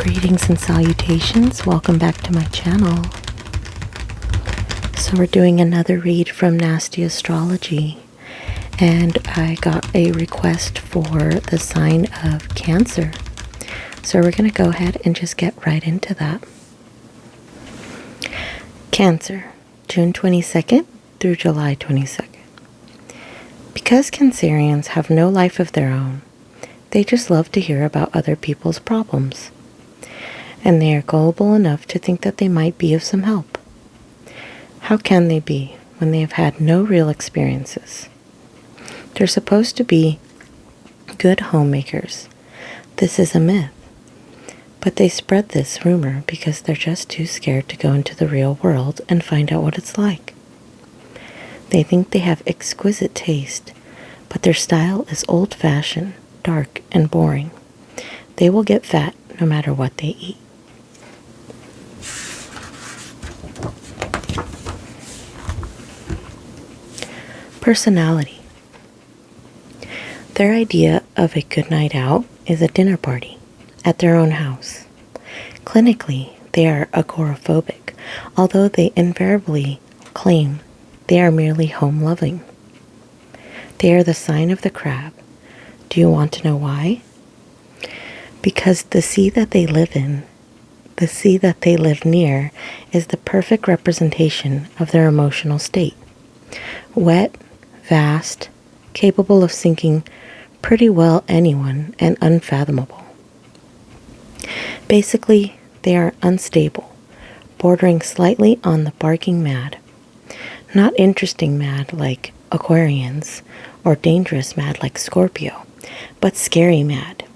Greetings and salutations. Welcome back to my channel. So we're doing another read from Nasty Astrology, and I got a request for the sign of Cancer. So we're going to go ahead and just get right into that. Cancer, June 22nd through July 22nd. Because Cancerians have no life of their own, they just love to hear about other people's problems. And they are gullible enough to think that they might be of some help. How can they be when they have had no real experiences? They're supposed to be good homemakers. This is a myth. But they spread this rumor because they're just too scared to go into the real world and find out what it's like. They think they have exquisite taste, but their style is old-fashioned, dark, and boring. They will get fat no matter what they eat. Personality. Their idea of a good night out is a dinner party at their own house. Clinically, they are agoraphobic, although they invariably claim they are merely home-loving. They are the sign of the crab. Do you want to know why? Because the sea that they live in, the sea that they live near, is the perfect representation of their emotional state. Wet, vast, capable of sinking pretty well anyone, and unfathomable. Basically, they are unstable, bordering slightly on the barking mad. Not interesting mad like Aquarians, or dangerous mad like Scorpio, but scary mad.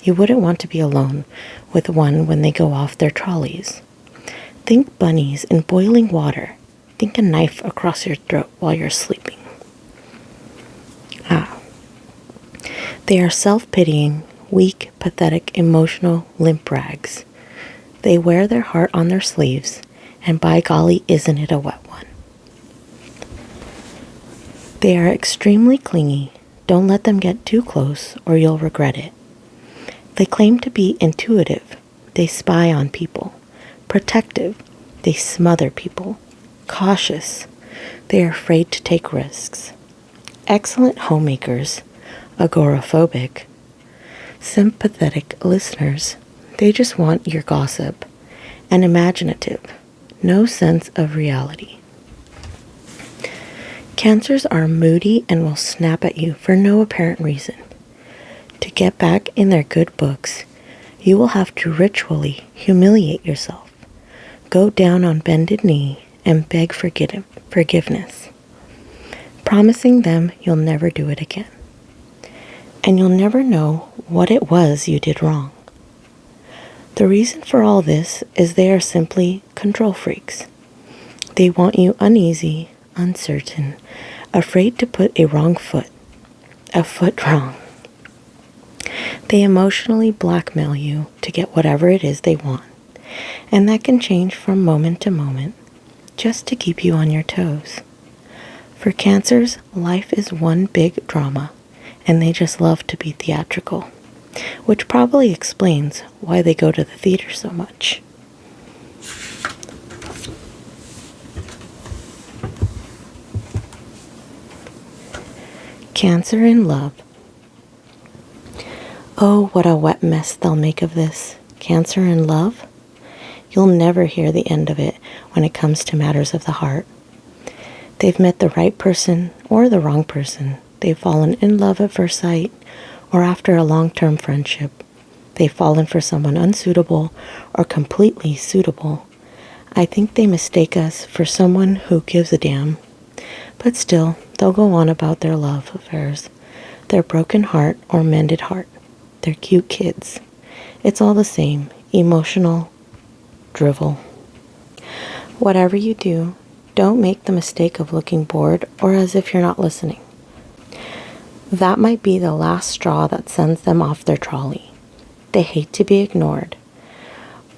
You wouldn't want to be alone with one when they go off their trolleys. Think bunnies in boiling water. Think a knife across your throat while you're sleeping. They are self-pitying, weak, pathetic, emotional limp rags. They wear their heart on their sleeves, and by golly, isn't it a wet one. They are extremely clingy. Don't let them get too close or you'll regret it. They claim to be intuitive. They spy on people. Protective. They smother people. Cautious. They are afraid to take risks. Excellent homemakers. Agoraphobic. Sympathetic listeners. They just want your gossip. And imaginative. No sense of reality. Cancers are moody and will snap at you for no apparent reason. To get back in their good books, you will have to ritually humiliate yourself. Go down on bended knee and beg forgiveness, promising them you'll never do it again. And you'll never know what it was you did wrong. The reason for all this is they are simply control freaks. They want you uneasy, uncertain, afraid to put a foot wrong. They emotionally blackmail you to get whatever it is they want, and that can change from moment to moment, just to keep you on your toes. For Cancers, life is one big drama, and they just love to be theatrical, which probably explains why they go to the theater so much. Cancer in love. Oh, what a wet mess they'll make of this. Cancer in love? You'll never hear the end of it when it comes to matters of the heart. They've met the right person or the wrong person. They've fallen in love at first sight, or after a long-term friendship. They've fallen for someone unsuitable or completely suitable. I think they mistake us for someone who gives a damn. But still, they'll go on about their love affairs, their broken heart or mended heart, their cute kids. It's all the same, emotional drivel. Whatever you do, don't make the mistake of looking bored or as if you're not listening. That might be the last straw that sends them off their trolley. They hate to be ignored.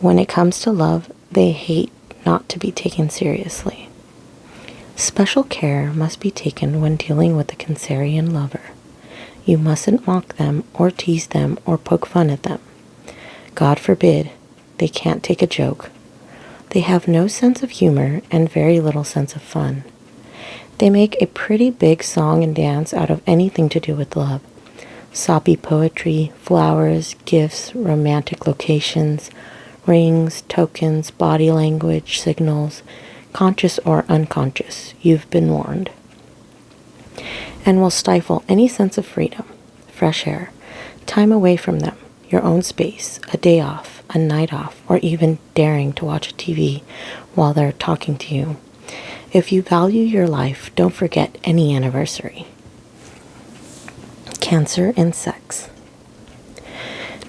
When it comes to love, they hate not to be taken seriously. Special care must be taken when dealing with a Cancerian lover. You mustn't mock them or tease them or poke fun at them. God forbid they can't take a joke. They have no sense of humor and very little sense of fun. They make a pretty big song and dance out of anything to do with love. Soppy poetry, flowers, gifts, romantic locations, rings, tokens, body language, signals, conscious or unconscious. You've been warned. And will stifle any sense of freedom, fresh air, time away from them, your own space, a day off, a night off, or even daring to watch a TV while they're talking to you. If you value your life, don't forget any anniversary. Cancer and sex.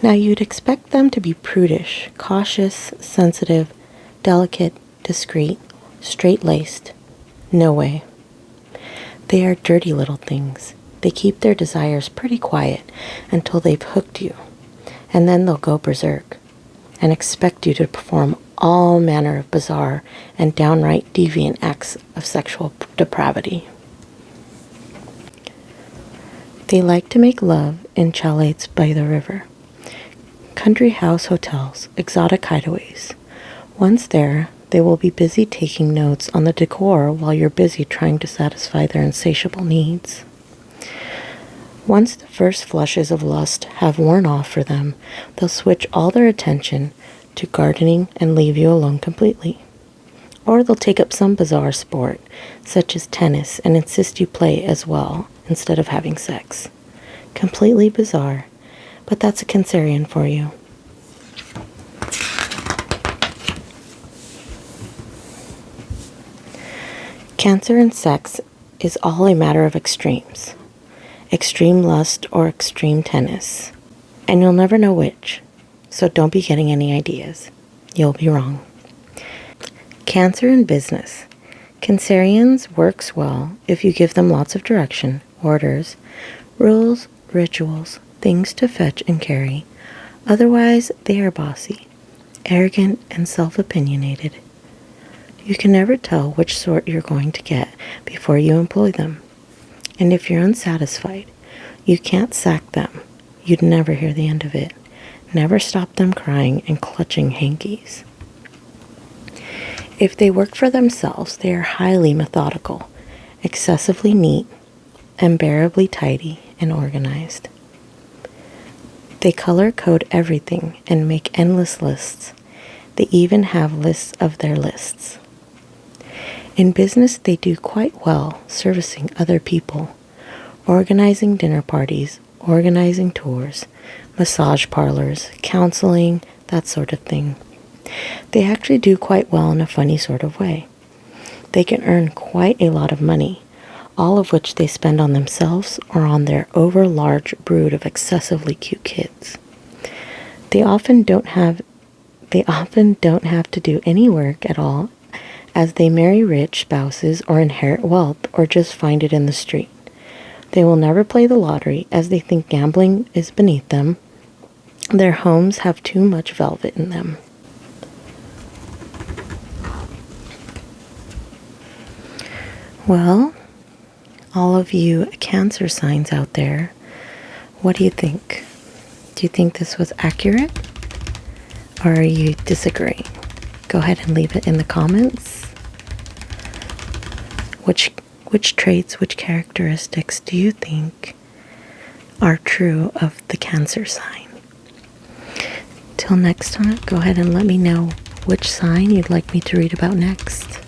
Now you'd expect them to be prudish, cautious, sensitive, delicate, discreet, straight-laced. No way. They are dirty little things. They keep their desires pretty quiet until they've hooked you, and then they'll go berserk and expect you to perform all manner of bizarre and downright deviant acts of sexual depravity. They like to make love in chalets by the river, country house hotels, exotic hideaways. Once there, they will be busy taking notes on the decor while you're busy trying to satisfy their insatiable needs. Once the first flushes of lust have worn off for them, they'll switch all their attention to gardening and leave you alone completely. Or they'll take up some bizarre sport, such as tennis, and insist you play as well instead of having sex. Completely bizarre, but that's a Cancerian for you. Cancer and sex is all a matter of extremes. Extreme lust or extreme tennis. And you'll never know which, so don't be getting any ideas. You'll be wrong. Cancer in business. Cancerians works well if you give them lots of direction, orders, rules, rituals, things to fetch and carry. Otherwise, they are bossy, arrogant, and self-opinionated. You can never tell which sort you're going to get before you employ them. And if you're unsatisfied, you can't sack them. You'd never hear the end of it. Never stop them crying and clutching hankies. If they work for themselves, they are highly methodical, excessively neat, unbearably tidy and organized. They color code everything and make endless lists. They even have lists of their lists. In business, they do quite well servicing other people, organizing dinner parties, organizing tours, massage parlors, counseling, that sort of thing. They actually do quite well in a funny sort of way. They can earn quite a lot of money, all of which they spend on themselves or on their over-large brood of excessively cute kids. They often don't have to do any work at all, as they marry rich spouses or inherit wealth or just find it in the street. They will never play the lottery, as they think gambling is beneath them. Their homes have too much velvet in them. Well, all of you Cancer signs out there, what do you think? Do you think this was accurate? Or are you disagreeing? Go ahead and leave it in the comments. Which traits, which characteristics do you think are true of the Cancer sign? Till next time, go ahead and let me know which sign you'd like me to read about next.